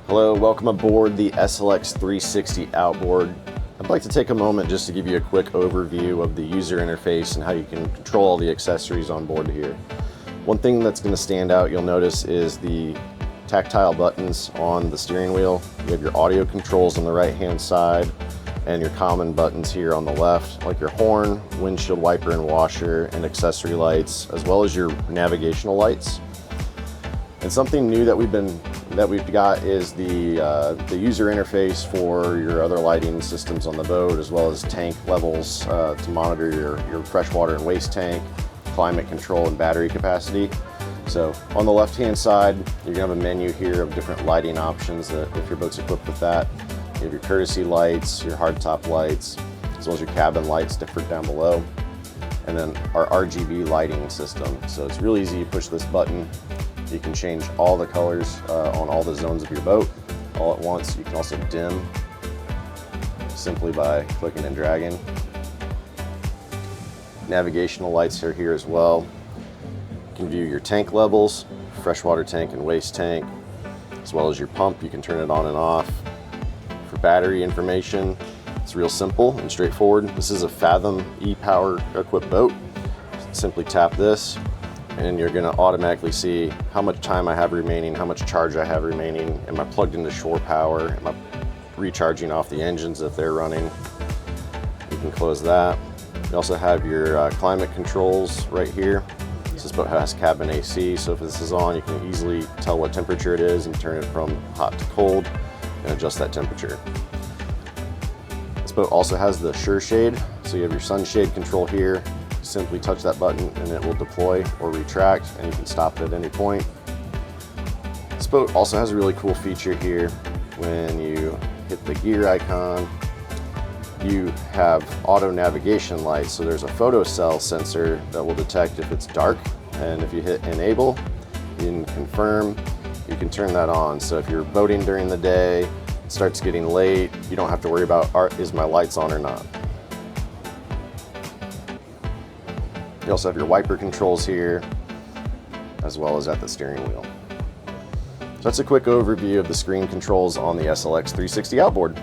Hello, welcome aboard the SLX 360 outboard. I'd like to take a moment just to give you a quick overview of the user interface and how you can control all the accessories on board here. One thing that's going to stand out, you'll notice, is the tactile buttons on the steering wheel. You have your audio controls on the right hand side and your common buttons here on the left, like your horn, windshield wiper and washer, and accessory lights, as well as your navigational lights. And something new that we've got is the user interface for your other lighting systems on the boat, as well as tank levels to monitor your freshwater and waste tank, climate control, and battery capacity. So on the left-hand side, you're gonna have a menu here of different lighting options that, if your boat's equipped with that. You have your courtesy lights, your hardtop lights, as well as your cabin lights different down below. And then our RGB lighting system. So it's really easy. You push this button, you can change all the colors on all the zones of your boat all at once. You can also dim simply by clicking and dragging. Navigational lights are here as well. You can view your tank levels, freshwater tank and waste tank, as well as your pump. You can turn it on and off. For battery information, it's real simple and straightforward. This is a Fathom e-Power equipped boat. Simply tap this and you're gonna automatically see how much time I have remaining, how much charge I have remaining, am I plugged into shore power, am I recharging off the engines if they're running. You can close that. You also have your climate controls right here. This boat has cabin AC, so if this is on, you can easily tell what temperature it is and turn it from hot to cold and adjust that temperature. This boat also has the Sure Shade, so you have your sunshade control here. Simply touch that button and it will deploy or retract, and you can stop it at any point. This boat also has a really cool feature here. When you hit the gear icon, you have auto navigation lights. So there's a photocell sensor that will detect if it's dark, and if you hit enable, you can confirm, you can turn that on. So if you're boating during the day, it starts getting late, you don't have to worry about, is my lights on or not. You also have your wiper controls here, as well as at the steering wheel. So that's a quick overview of the screen controls on the SLX 360 outboard.